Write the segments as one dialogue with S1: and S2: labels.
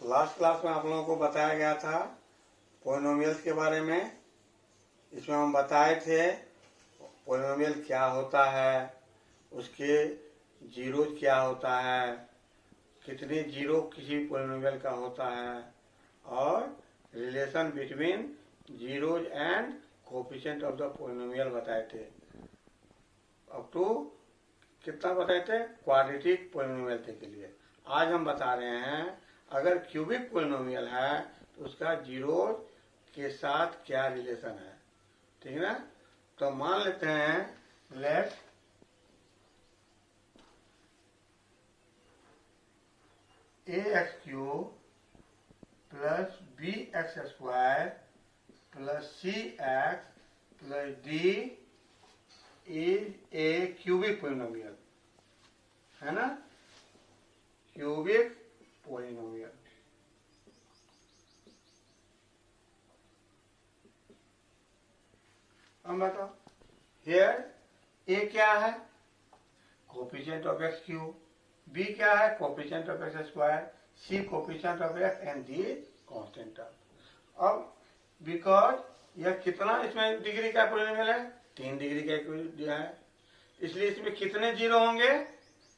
S1: Last class में आप लोगों को बताया गया था पॉलिनोमियल्स के बारे में। इसमें हम बताए थे पॉलिनोमियल क्या होता है, उसके जीरोज क्या होता है, कितने जीरो किसी पॉलिनोमियल का होता है, और relation between zeros and coefficient of the polynomial बताए थे। अप टू कितना बताए थे? क्वाड्रेटिक पॉलिनोमियल थे के लिए। आज हम बता रहे हैं अगर क्यूबिक पॉलिनोमियल है तो उसका जीरोज के साथ क्या रिलेशन है। ठीक है ना? तो मान लेते हैं let a x cube plus b x square plus c x plus d is a cubic polynomial, है ना? Cubic polynomial. हम बताओ हियर ए क्या है? Coefficient of x cube, b क्या है? Coefficient of x square, c coefficient of x and d constant term. अब because यह कितना इसमें डिग्री का पॉलिनोमियल है? 3 डिग्री का दिया है, इसलिए इसमें कितने जीरो होंगे?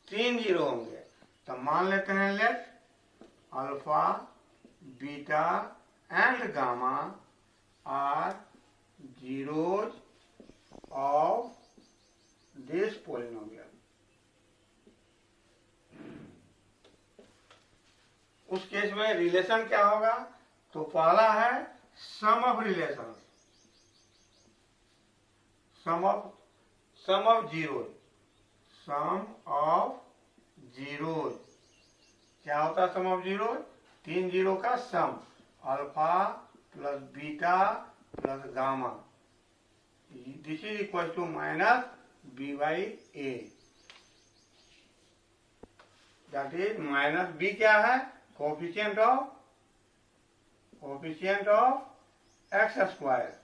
S1: 3 जीरो होंगे। तो मान लेते हैं let alpha beta and gamma are zeros of this polynomial. उस केस में रिलेशन क्या होगा? तो पहला है sum of relation, sum of zero, sum of zeros. क्या होता है सम ऑफ जीरो? 3 जीरो का sum, alpha plus beta plus gamma, this is equal to minus B by A. That is minus B क्या है? Coefficient of x square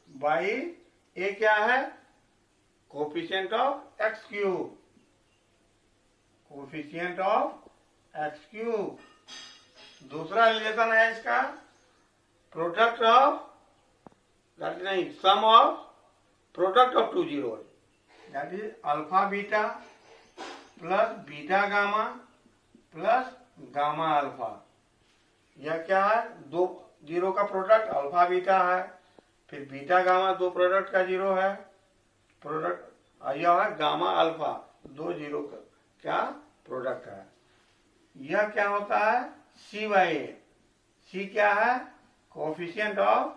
S1: by A क्या है? Coefficient of x cube, coefficient of x cube. दूसरा relation है इसका product of, that नहीं, sum of product of 2 zero, that is alpha beta plus beta gamma plus gamma alpha. यह क्या है? 2 zero का प्रोडक्ट अल्फा बीटा है, फिर बीटा गामा 2 प्रोडक्ट का जीरो है, प्रोडक्ट यह है गामा अल्फा 2 जीरो का क्या प्रोडक्ट है। यह क्या होता है? C by a. सी क्या है? कोफिशिएंट ऑफ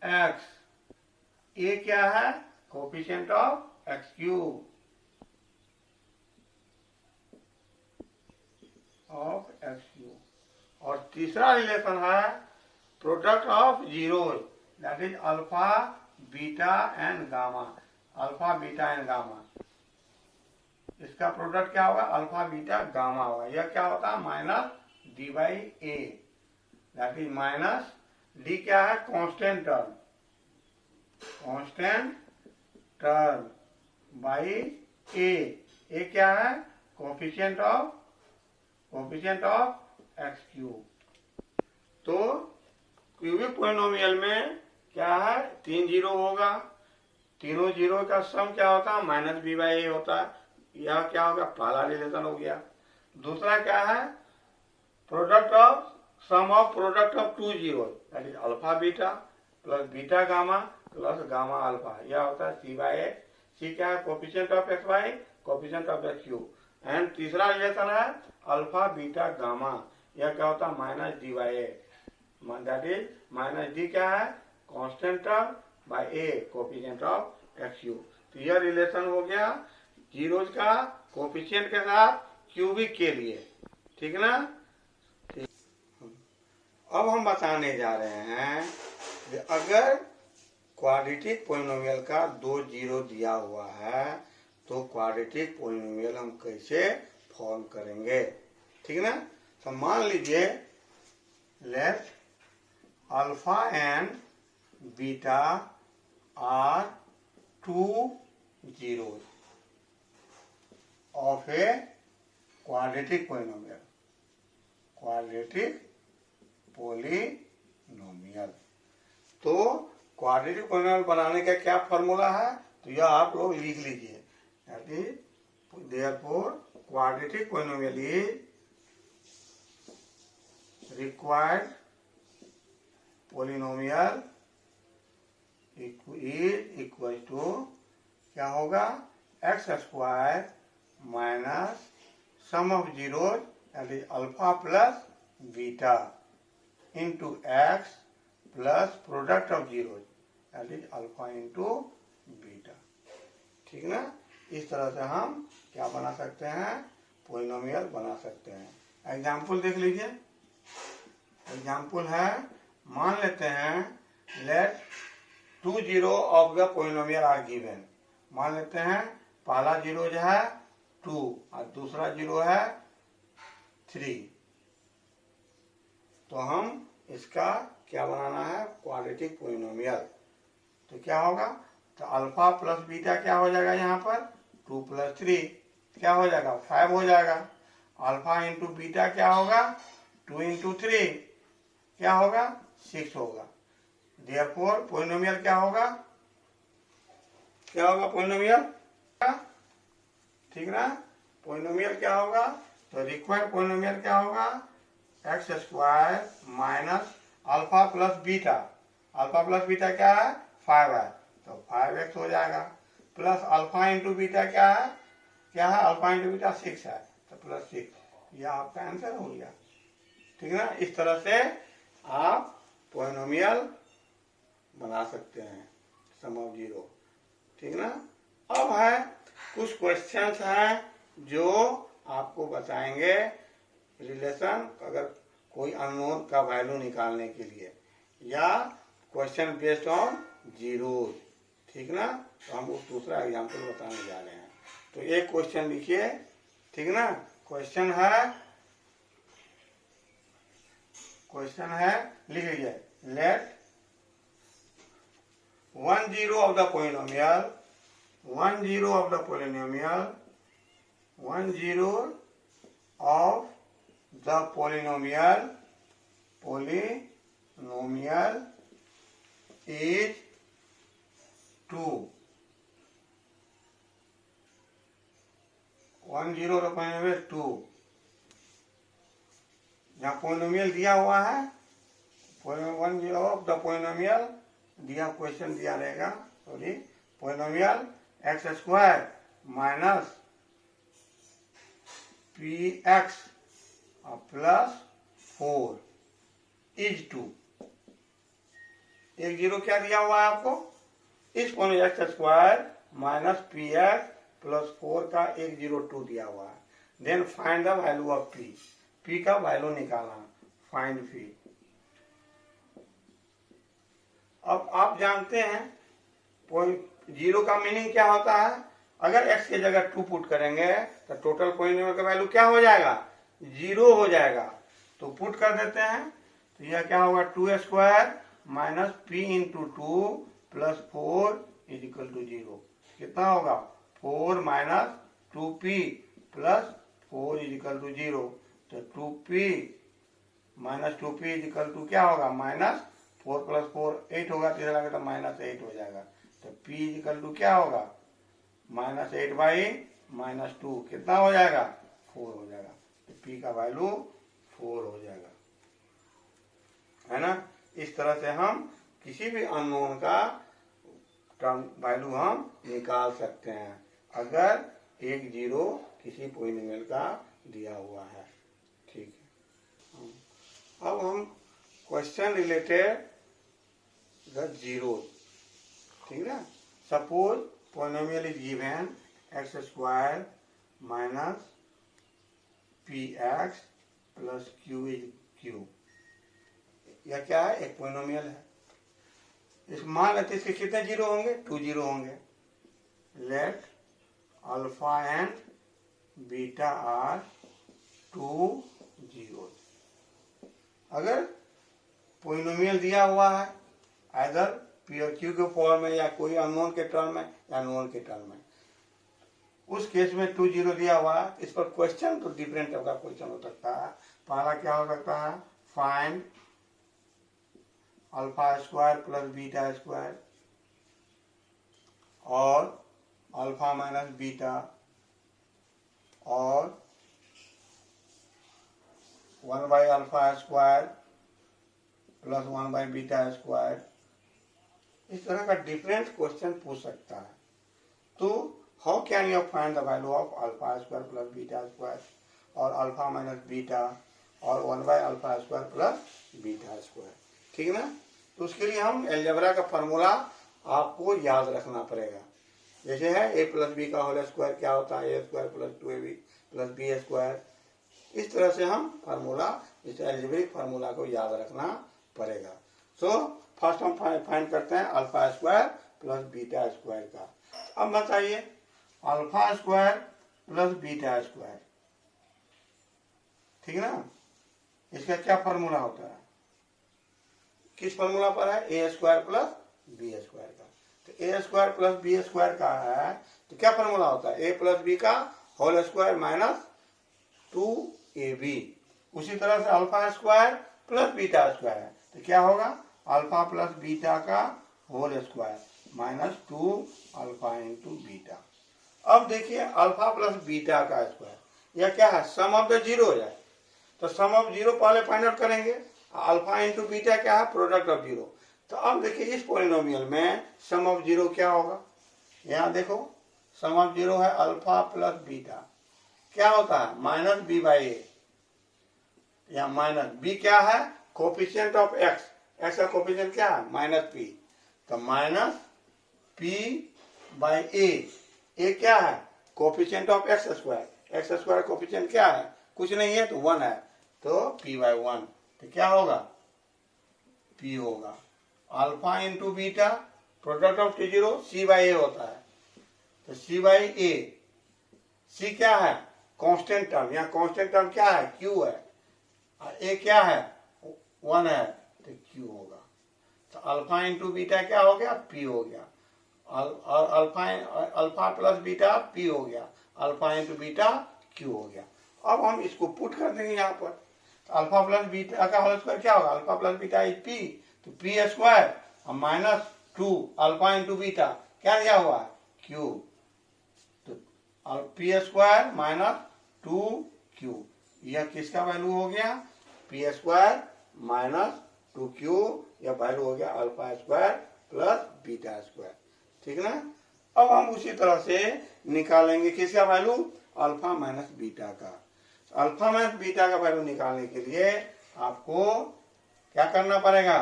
S1: एक्स, ए क्या है? Coefficient of x cube of x cube. और तीसरा रिलेशन है product of zeros, that is alpha beta and gamma, alpha beta and gamma. इसका प्रोडक्ट क्या होगा? अल्फा बीटा गामा होगा। यह क्या होता है? Minus D by A, that is minus D क्या है? Constant term, constant term by A क्या है? Coefficient of x cube. तो क्यूबिक पॉलिनोमियल में क्या है? 3 जीरो होगा, तीनों जीरो का सम क्या होता है? माइनस बी बाई ए होता है। यह क्या होगा? पहला रिलेशन हो गया। दूसरा क्या है? Product of sum of product of 2 zero, that is alpha beta plus beta gamma plus gamma alpha. यह होता है सी बाई ए। सी क्या है? Coefficient of x by coefficient of x cube. And तीसरा रिलेशन है alpha beta gamma. यह क्या होता है? Minus D by A, that is minus D क्या है? Constant term by a, coefficient of x cube. तो यह रिलेशन हो गया जीरोज का कोफिशिएंट के साथ क्यूबिक के लिए। ठीक ना? ठीक। अब हम बताने जा रहे हैं कि अगर क्वाड्रेटिक पॉलिनोमियल का 2 जीरो दिया हुआ है तो क्वाड्रेटिक पॉलिनोमियल हम कैसे फॉर्म करेंगे। ठीक ना? तो मान लीजिए let alpha and beta are 2 zeros of a quadratic polynomial. Quadratic polynomial. तो क्वाड्रेटिक पोलिनोमियल बनाने का क्या फॉर्मूला है, तो यह आप लोग लिख लीजिए। Therefore, quadratic polynomial is required polynomial is equal to क्या होगा, x square minus sum of zeros that is alpha plus beta into x plus product of zeros that is alpha into beta. ठीक ना, इस तरह से हम क्या बना सकते हैं, पोलिनोमियल बना सकते हैं। एग्जाम्पल देख लीजिए। एग्जाम्पल है, मान लेते हैं let 2 zero of the polynomial are given. मान लेते हैं पहला जीरो जो है 2 और दूसरा जीरो है 3। तो हम इसका क्या बनाना है, क्वाड्रेटिक पोलिनोमियल। तो क्या होगा, तो अल्फा प्लस बीटा क्या हो जाएगा, यहाँ पर 2 + 3 क्या हो जाएगा, 5 हो जाएगा। अल्फा इंटू बीटा क्या होगा, 2 × 3 क्या होगा, 6 होगा। देयरफॉर पोलिनोमियल क्या होगा, क्या होगा पोलिनोमियल, ठीक ना। पोलिनोमियल क्या होगा, तो रिक्वायर्ड पोलिनोमियल क्या होगा, x square minus alpha plus beta. Alpha plus beta क्या है, 5 है, तो 5x हो जाएगा। प्लस अल्फा इंटू बीटा क्या है, अल्फा इंटू बीटा 6 है, तो +6। यह आपका आंसर हो गया। ठीक ना, इस तरह से आप पोलिनोमियल बना सकते हैं, सम ऑफ जीरो। ठीक ना। अब है कुछ क्वेश्चंस हैं जो आपको बताएंगे रिलेशन, अगर कोई अननोन का वैल्यू निकालने के लिए, या क्वेश्चन बेस्ड ऑन जीरोज। ठीक ना, तो हम उस दूसरा एग्जांपल बताने जा रहे हैं। तो एक क्वेश्चन लिखिए। ठीक ना, क्वेश्चन है लिख लीजिए, late 1 0 of the polynomial 1 0 of the polynomial 1 0 of the polynomial is 2। 1 0 का पोलिनोमियल 2। यहाँ पोलिनोमियल दिया हुआ है, 1 0 ऑफ द पोलिनोमियल दिया, क्वेश्चन दिया रहेगा, sorry, polynomial x square minus px plus 4 is 2। एक जीरो क्या दिया हुआ है आपको, इस polynomial x square minus px plus 4 का एक जीरो 2 दिया हुआ है। Then find the value of p। p का वैल्यू निकालना, फाइंड p। अब आप जानते हैं जीरो का मीनिंग क्या होता है, अगर x की जगह 2 पुट करेंगे तो टोटल पोलिनोमियल का वैल्यू क्या हो जाएगा, 0 हो जाएगा। तो पुट कर देते हैं, तो यह क्या होगा, 2 square minus p into 2 plus 4 is equal to 0। कितना होगा, 4 minus 2p plus 4 is equal to 0। तो 2p minus 2p is equal to क्या होगा, माइनस 4 प्लस 4 8 होगा, तीसरा लगे तो -8 हो जाएगा। तो p इज इक्वल टू क्या होगा, -8/-2 कितना हो जाएगा, 4 हो जाएगा। तो p का वैल्यू 4 हो जाएगा, है ना। इस तरह से हम किसी भी अननोन का टर्म वैल्यू हम निकाल सकते हैं, अगर एक जीरो किसी पोलिनोमियल का दिया हुआ है। ठीक है, अब हम क्वेश्चन रिलेटेड द जीरो। ठीक है, suppose polynomial is given x square minus px plus q is q। यह क्या है, एक पोलिनोमियल है। इस मान लेते इसके कितने जीरो होंगे, 2 जीरो होंगे। Let alpha and beta are 2 zero. अगर पोलिनोमियल दिया हुआ है आइदर पी और क्यू के फॉर्म में, या कोई अननोन के टर्म में, या नोन के टर्म में, उस केस में 2 जीरो दिया हुआ है। इस पर क्वेश्चन तो डिफरेंट होगा, क्वेश्चन हो सकता है पहला क्या हो सकता है, find alpha square plus beta square और अल्फा माइनस बीटा और 1/अल्फा स्क्वायर प्लस 1/बीटा स्क्वायर। इस तरह का डिफरेंट क्वेश्चन पूछ सकता है। तो how can you find the value of alpha square plus beta square और अल्फा माइनस बीटा और 1/अल्फा स्क्वायर प्लस बीटा स्क्वायर, ठीक है ना। तो उसके लिए हम अलजेब्रा का फॉर्मूला आपको याद रखना पड़ेगा। जैसे है a प्लस बी का होल स्क्वायर क्या होता है, a स्क्वायर प्लस 2ab प्लस बी स्क्वायर। इस तरह से हम फार्मूला, इस अलजेब्रिक फार्मूला को याद रखना पड़ेगा। सो फर्स्ट हम फाइंड करते हैं alpha square plus beta square का। अब बताइए alpha square plus beta square, ठीक है ना, इसका क्या फार्मूला होता है, किस फार्मूला पर है, a square plus b square का। तो a square plus b square का है तो क्या फार्मूला होता है, ए प्लस बी का होल स्क्वायर माइनस 2ab। उसी तरह से alpha square plus beta square है तो क्या होगा, अल्फा प्लस बीटा का whole square minus 2 alpha into beta. अब देखिए अल्फा प्लस बीटा का स्क्वायर, यह क्या है, सम ऑफ द जीरो है। तो सम ऑफ जीरो पहले फाइंड आउट करेंगे, अल्फा इंटू बीटा क्या है, प्रोडक्ट ऑफ जीरो। तो अब देखिए इस पॉलिनोमियल में सम ऑफ जीरो क्या होगा, यहाँ देखो सम ऑफ जीरो है अल्फा प्लस बीटा, क्या होता है माइनस बी बाई ए, या माइनस बी क्या है, कोफिशिएंट ऑफ एक्स, एक्स का कोफिशिएंट क्या है माइनस पी, तो माइनस पी बाई ए क्या है coefficient of x square coefficient क्या है, कुछ नहीं है तो 1 है, तो p बाई 1, तो क्या होगा p होगा। Alpha into beta product of T zero c by A होता है, तो c बाई ए, c क्या है कांस्टेंट टर्म, यहाँ कांस्टेंट टर्म क्या है q है, और a क्या है 1 है तो q होगा। तो अल्फा इंटू बीटा क्या हो गया p हो गया, अल्फा प्लस बीटा p हो गया, अल्फा इंटू बीटा q हो गया। अब हम इसको पुट कर देंगे यहाँ पर, तो अल्फा प्लस बीटा का होल स्क्वायर क्या होगा, alpha plus beta is P, तो P square minus 2 alpha into beta क्या दिया हुआ है क्यू, तो पी स्क्वायर माइनस 2q, यह किसका वैल्यू हो गया, पी स्क्वायर माइनस 2q, यह वैल्यू हो गया alpha square plus beta square, ठीक है ना। अब हम उसी तरह से निकालेंगे किसका वैल्यू, अल्फा माइनस बीटा का। अल्फा माइनस बीटा का वैल्यू निकालने के लिए आपको क्या करना पड़ेगा,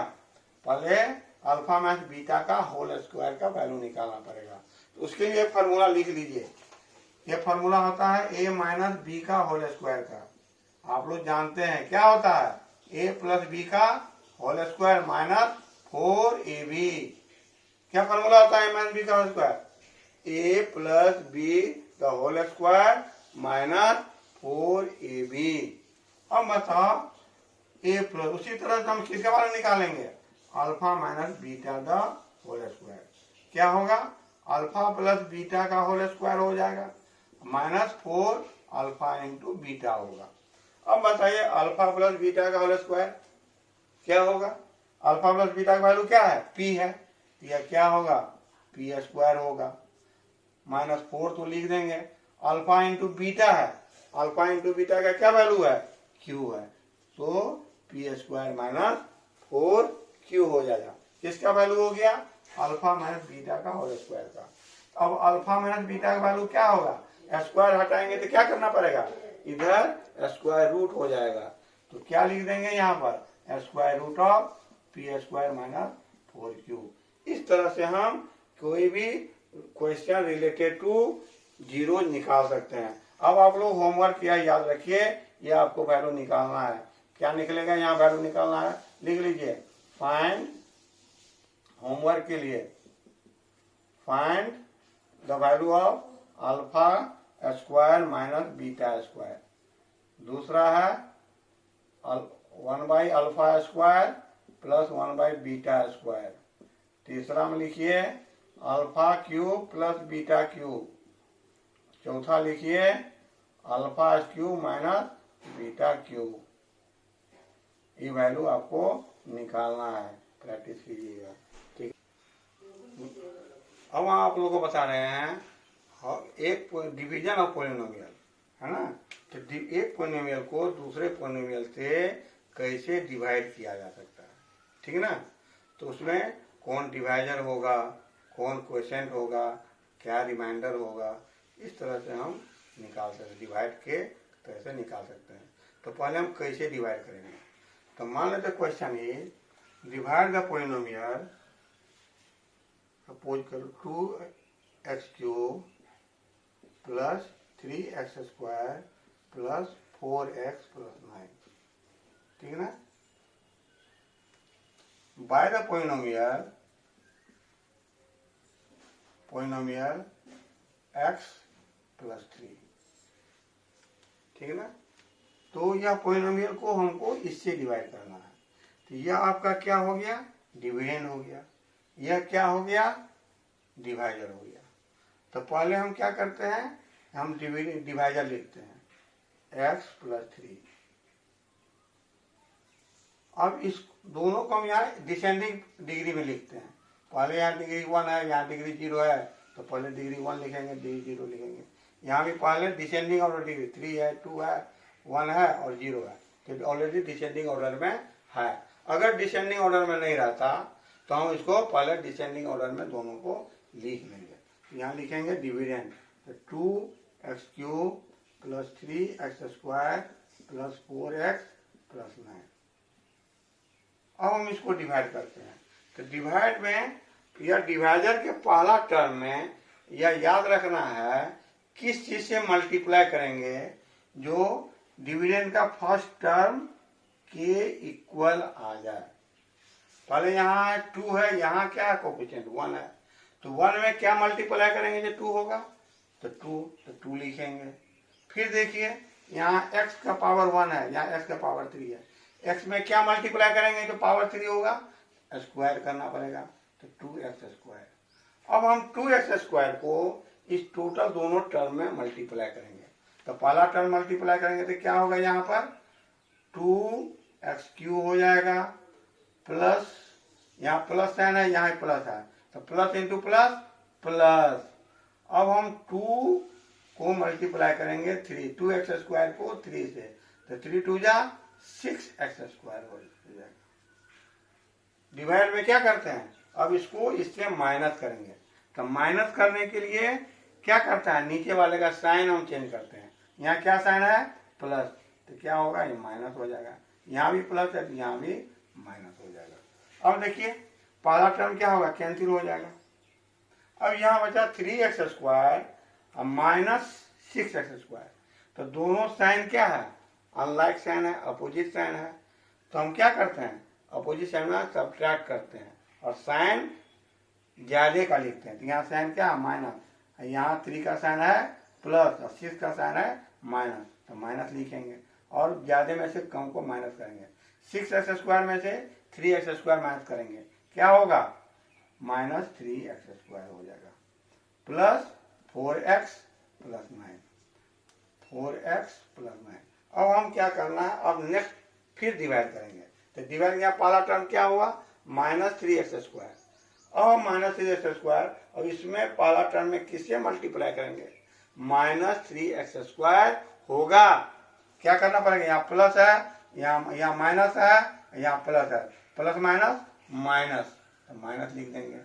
S1: पहले अल्फा माइनस बीटा का होल स्क्वायर का वैल्यू निकालना पड़ेगा। तो उसके लिए फॉर्मूला लिख लीजिए, ये फॉर्मूला होता है ए माइनस बी का होल स्क्वायर का, आप लोग जानते हैं क्या होता है, ए प्लस बी का होल स्क्वायर माइनस 4ab। क्या फॉर्मूला होता है ए माइनस बी का होल स्क्वायर, ए प्लस बी का होल स्क्वायर माइनस 4ab। अब बताओ ए प्लस, उसी तरह से हम किसके बारे में निकालेंगे, alpha minus beta the whole square, क्या होगा अल्फा प्लस बीटा का होल स्क्वायर हो जाएगा माइनस 4 अल्फा इंटू बीटा होगा। अब बताइए अल्फा प्लस बीटा का होल स्क्वायर क्या होगा, अल्फा प्लस बीटा का वैल्यू क्या है पी है, यह क्या होगा पी स्क्वायर होगा, माइनस 4 तो लिख देंगे, अल्फा इंटू बीटा है, अल्फा इंटू बीटा का क्या वैल्यू है क्यू है, तो पी स्क्वायर माइनस 4q हो जाएगा, किसका वैल्यू हो गया अल्फा माइनस बीटा का होल स्क्वायर का। अब अल्फा माइनस बीटा का वैल्यू क्या होगा, स्क्वायर हटाएंगे तो क्या करना पड़ेगा, इधर स्क्वायर रूट हो जाएगा, तो क्या लिख देंगे यहाँ पर square root of p square minus 4q। इस तरह से हम कोई भी क्वेश्चन रिलेटेड टू जीरो निकाल सकते हैं। अब आप लोग होमवर्क या याद रखिए, ये आपको वैल्यू निकालना है, क्या निकलेगा यहाँ वैल्यू निकालना है, लिख लीजिए फाइंड, होमवर्क के लिए find the value of alpha square minus beta square, दूसरा है 1/अल्फा स्क्वायर प्लस 1/बीटा स्क्वायर, तीसरा में लिखिए alpha cube plus beta cube, चौथा लिखिए alpha cube minus beta cube, ये वैल्यू आपको निकालना है, प्रैक्टिस कीजिएगा। ठीक, अब आप लोगों को बता रहे हैं एक डिवीजन ऑफ पोलिनोमियल है ना। तो एक पोलिनोमियल को दूसरे पोलिनोमियल से कैसे डिवाइड किया जा सकता है, ठीक है ना। तो उसमें कौन डिवाइजर होगा, कौन क्वोशिएंट होगा, क्या रिमाइंडर होगा, इस तरह से हम निकाल सकते हैं, डिवाइड के तरह से निकाल सकते हैं। तो पहले हम कैसे डिवाइड करेंगे। तो मान लेते question is divide the polynomial, suppose करो 2x³ plus 3x² plus 4x plus 9, ठीक है ना। By the polynomial x plus 3, ठीक है ना। तो यह पोलिनोमियल को हमको इससे डिवाइड करना है। तो यह आपका क्या हो गया, डिविडेंड हो गया। यह क्या हो गया, डिवाइजर हो गया। तो पहले हम क्या करते हैं, हम डिवाइजर लिखते हैं x प्लस 3। अब इस दोनों को हम यहाँ डिसेंडिंग डिग्री में लिखते हैं। पहले यहाँ डिग्री 1 है, यहाँ डिग्री 0 है, तो पहले डिग्री 1 लिखेंगे, डिग्री 0 लिखेंगे। यहाँ भी पहले डिसेंडिंग ऑर्डर डिग्री 3 है, 2 है, 1 है और 0 है, तो ऑलरेडी डिसेंडिंग ऑर्डर में है। अगर डिसेंडिंग ऑर्डर में नहीं रहता तो हम इसको पहले डिसेंडिंग ऑर्डर में दोनों को लिख लेंगे। यहाँ लिखेंगे डिविडेंड, तो 2x³ plus 3x² plus 4x plus 9। अब हम इसको डिवाइड करते हैं। तो डिवाइड में या डिवाइजर के पहला टर्म में यह याद रखना है किस चीज से मल्टीप्लाई करेंगे, जो डिविडेंड का फर्स्ट टर्म के इक्वल आ जाए। पहले यहाँ 2 है, यहाँ क्या है, कोएफिशिएंट 1 है, तो 1 में क्या मल्टीप्लाई करेंगे जो 2 होगा, तो 2 लिखेंगे। फिर देखिए यहाँ x का पावर 1 है, यहाँ x का पावर 3 है, x में क्या मल्टीप्लाई करेंगे जो पावर 3 होगा, स्क्वायर करना पड़ेगा, तो 2x²। अब हम 2x² को इस टोटल दोनों टर्म में मल्टीप्लाई करेंगे। तो पहला टर्म मल्टीप्लाई करेंगे तो क्या होगा, यहाँ पर 2x³ हो जाएगा, प्लस यहाँ प्लस साइन है, यहाँ प्लस है, तो प्लस इंटू प्लस प्लस। अब हम 2 को मल्टीप्लाई करेंगे 3, 2x² को 3 से, तो 3 2 जा 6x² हो जाएगा। डिवाइड में क्या करते हैं, अब इसको इससे माइनस करेंगे। तो माइनस करने के लिए क्या करता है, नीचे वाले का साइन हम चेंज करते हैं। यहाँ क्या साइन है, प्लस, तो क्या होगा, ये माइनस हो जाएगा। यहाँ भी प्लस है तो यहाँ भी माइनस हो जाएगा। अब देखिए पहला टर्म क्या होगा, कैंसिल हो जाएगा। अब यहाँ बचा 3x² और माइनस 6x²। तो दोनों साइन क्या है, अनलाइक साइन है, अपोजिट साइन है। तो हम क्या करते हैं, अपोजिट साइन में सब्ट्रैक्ट करते हैं और साइन ज्यादा का लिखते हैं। तो यहाँ साइन क्या है, माइनस, यहाँ 3 का साइन है प्लस और 6 का साइन है माइनस, तो माइनस लिखेंगे और ज्यादा में से कम को माइनस करेंगे। 6x² में से 3x² माइनस करेंगे, क्या होगा, माइनस 3x² हो जाएगा, plus 4x plus 9, 4x plus 9। अब हम क्या करना है, अब नेक्स्ट फिर डिवाइड करेंगे। तो डिवाइड यहाँ पहला टर्म क्या हुआ, माइनस 3x²। अब माइनस 3x², और इसमें पहला टर्म में किससे मल्टीप्लाई करेंगे, माइनस 3x² होगा। क्या करना पड़ेगा, यहाँ प्लस है, यहाँ माइनस है, यहाँ प्लस है, प्लस माइनस माइनस, तो माइनस लिख देंगे।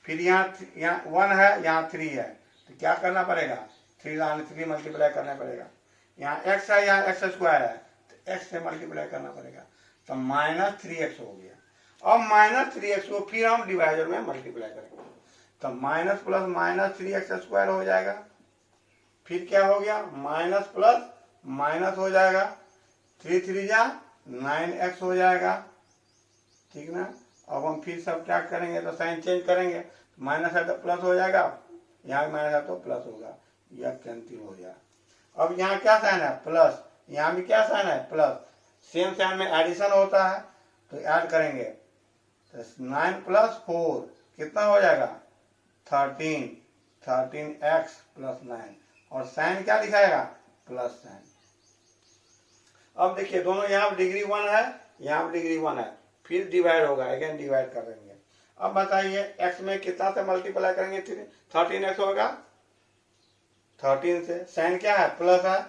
S1: फिर यहाँ 1 है, यहाँ 3 है, तो क्या करना पड़ेगा, 3 मल्टीप्लाई करना पड़ेगा। यहाँ x है, यहाँ x² है, तो x से मल्टीप्लाई करना पड़ेगा, तो माइनस 3x हो गया। अब माइनस 3x को फिर हम डिवाइजर में मल्टीप्लाई करेंगे, तो माइनस प्लस माइनस 3x² हो जाएगा। फिर क्या हो गया, माइनस प्लस माइनस हो जाएगा, 3 3 जा 9x हो जाएगा, ठीक ना। अब हम फिर सब क्या करेंगे, तो साइन चेंज करेंगे, माइनस है तो प्लस हो जाएगा, यहाँ माइनस है तो प्लस होगा, यह कैंसिल हो गया। अब यहाँ क्या साइन है, प्लस, यहाँ भी क्या साइन है, प्लस, सेम साइन में एडिशन होता है, तो ऐड करेंगे, तो 9 प्लस 4 कितना हो जाएगा, 13, 13x प्लस 9, और साइन क्या दिखाएगा, प्लस साइन। अब देखिए दोनों यहाँ डिग्री 1 है, यहाँ डिग्री 1 है, फिर डिवाइड होगा, अगेन डिवाइड कर देंगे। अब बताइए x में कितना से मल्टीप्लाई करेंगे? 13x होगा 13 से, साइन क्या है? प्लस है,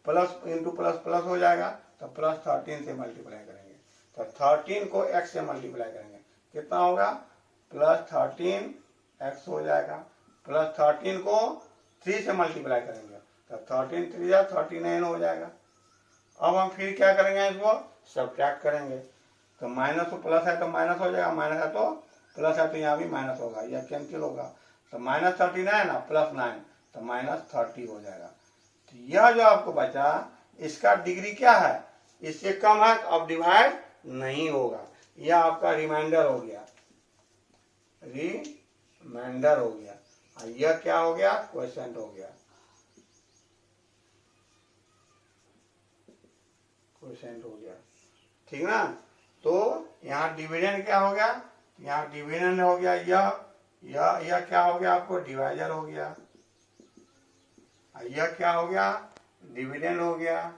S1: प्लस इंटू प्लस प्लस हो जाएगा, तो प्लस 13 से मल्टीप्लाई करेंगे। तो 13 को x से मल्टीप्लाई करेंगे, कितना होगा? प्लस 13x हो जाएगा, प्लस 13 को 3 से मल्टीप्लाई करेंगे, तो 13 3 या 39 हो जाएगा। अब हम फिर क्या करेंगे? इसको सब्ट्रैक्ट करेंगे, तो माइनस तो प्लस है तो माइनस हो जाएगा, माइनस है तो प्लस है तो यहाँ भी माइनस होगा, यह कैंसिल होगा, तो माइनस 39 ना प्लस 9, तो माइनस 30 हो जाएगा। तो यह जो आपको बचा, इसका डिग्री क्या है? इससे कम है, तो अब डिवाइड नहीं होगा, यह आपका रिमाइंडर हो गया, रिमाइंडर हो गया। यह क्या हो गया? क्वोशिएंट हो गया, क्वोशिएंट हो गया, ठीक ना। तो यहाँ डिविडेंड क्या हो गया? यहाँ डिविडेंड हो गया, यह क्या हो गया आपको? डिवाइजर हो गया। यह क्या हो गया? डिविडेंड हो गया,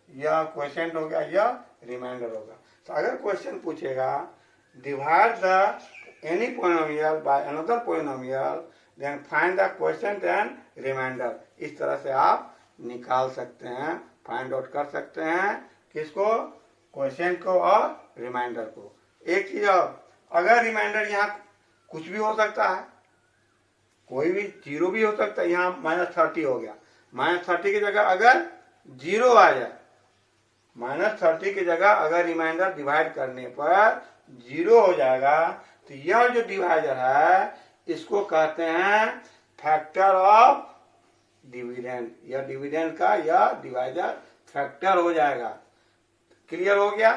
S1: यह क्वोशिएंट हो गया, यह रिमाइंडर होगा। तो अगर क्वेश्चन पूछेगा divide the any polynomial by another polynomial then find the quotient and remainder, इस तरह से आप निकाल सकते हैं, फाइंड आउट कर सकते हैं, किसको? क्वोशिएंट को और रिमाइंडर को। एक चीज और, अगर रिमाइंडर यहाँ कुछ भी हो सकता है, कोई भी जीरो भी हो सकता है, यहाँ -30 हो गया, -30 की जगह अगर जीरो आ जाए, -30 की जगह अगर रिमाइंडर डिवाइड करने पर जीरो हो जाएगा, तो यह जो डिवाइजर है इसको कहते हैं फैक्टर ऑफ डिविडेंड। यह डिविडेंड का यह डिवाइजर फैक्टर हो जाएगा। क्लियर हो गया?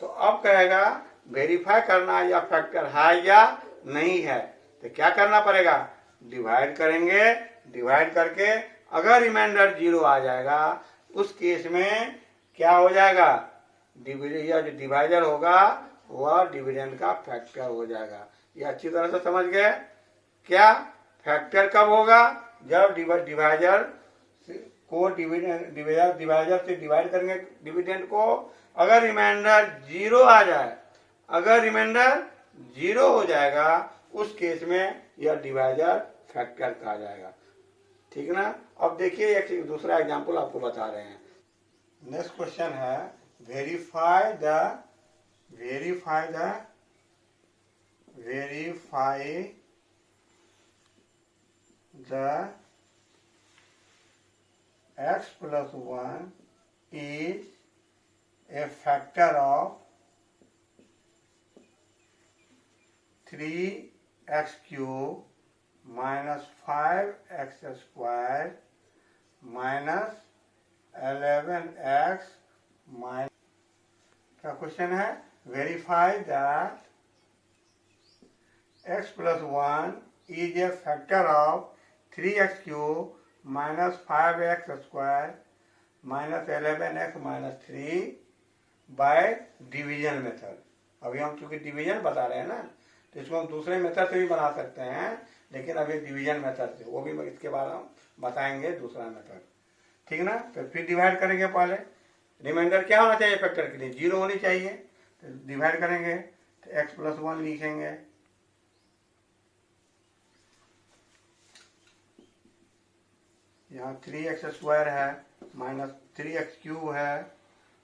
S1: तो अब कहेगा वेरीफाई करना या फैक्टर है या नहीं है, तो क्या करना पड़ेगा? डिवाइड करेंगे, डिवाइड करके अगर रिमाइंडर जीरो आ जाएगा, उस केस में क्या हो जाएगा? यह जो डिवाइजर होगा वह डिविडेंड का फैक्टर हो जाएगा। ये अच्छी तरह से समझ गए? क्या फैक्टर कब होगा? जब डिवाइजर को डिवाइजर से डिवाइड करेंगे डिविडेंड को, अगर रिमाइंडर जीरो आ जाए, अगर रिमाइंडर जीरो हो जाएगा, उस केस में यह डिवाइजर फैक्टर कहा जाएगा। ठीक ना। अब देखिए एक दूसरा एग्जांपल आपको बता रहे हैं। नेक्स्ट क्वेश्चन है verify the x plus 1 is a factor of 3x cube minus 5x square minus 11x minus, क्या क्वेश्चन है? Verify that x plus 1 is a factor of 3x cube minus 5x square minus 11x minus 3 by division method. अभी हम चूंकि division बता रहे हैं ना, तो इसको हम दूसरे मेथड से भी बना सकते हैं, लेकिन अभी डिवीजन मेथड से, वो भी इसके बाद हम बताएंगे दूसरा मेथड। ठीक ना। तो फिर डिवाइड करेंगे, पहले रिमाइंडर क्या होना चाहिए फैक्टर के लिए? जीरो होनी चाहिए। तो डिवाइड करेंगे तो x plus 1 लिखेंगे, यहाँ 3x स्क्वायर है माइनस 3x क्यूब है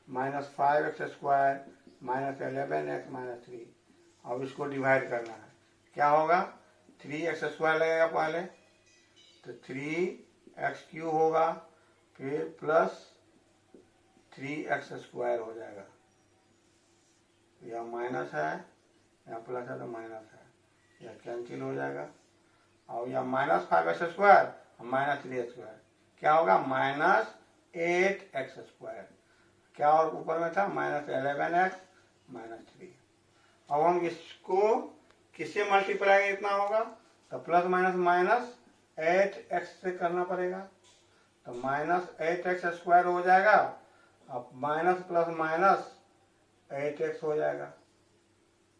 S1: minus 5x square minus 11x minus 3। अब इसको डिवाइड करना है, क्या होगा? 3x स्क्वायर लगेगा पहले, तो 3x क्यूब होगा, फिर प्लस 3x स्क्वायर हो जाएगा। यह माइनस है, यहाँ प्लस है तो माइनस है, यह कैंसिल हो जाएगा। और यह minus 5x square minus 3x square क्या होगा? Minus 8x square. क्या और ऊपर में था? Minus 11x minus 3। अब हम इसको किससे मल्टीप्लाई इतना होगा? तो प्लस माइनस माइनस 8x से करना पड़ेगा, तो माइनस 8x स्क्वायर हो जाएगा। अब माइनस प्लस माइनस 8x हो जाएगा,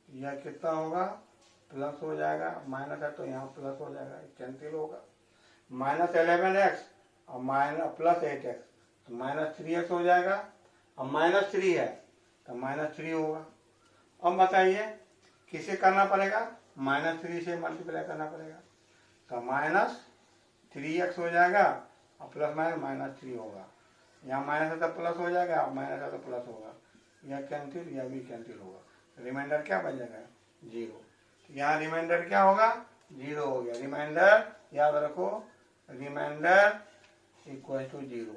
S1: यह कितना होगा? प्लस हो जाएगा, माइनस है तो यहाँ प्लस हो जाएगा, कैंसिल होगा। माइनस 11x और माइनस प्लस 8x, तो माइनस 3x हो जाएगा। अब माइनस 3 है तो -3 होगा। अब बताइए किसे करना पड़ेगा, -3 से मल्टीप्लाई करना पड़ेगा, तो -3x हो जाएगा और प्लस माइनस -3 होगा। यहाँ माइनस है तो प्लस हो जाएगा, माइनस है तो प्लस होगा, यह कैंसिल, यह भी कैंसिल होगा। रिमाइंडर क्या बच जाएगा, 0। तो यहाँ रिमाइंडर क्या होगा, 0 हो गया। रिमाइंडर याद रखो, रिमाइंडर इक्वल टू 0।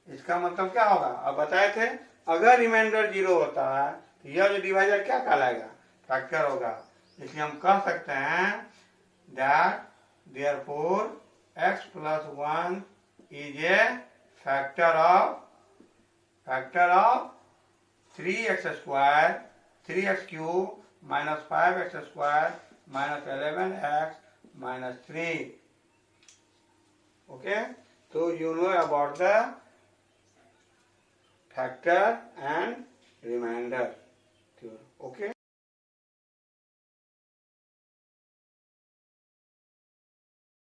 S1: इसका मतलब क्या होगा, अब बताए थे अगर रिमाइंडर 0 होता है तो यह जो डिवाइजर क्या कहलाएगा, फैक्टर होगा। इसलिए हम कह सकते हैं that therefore x plus 1 is a factor of 3x square 3x cube minus 5x square minus 11x minus 3. Okay, so you know about the factor and remainder. Okay.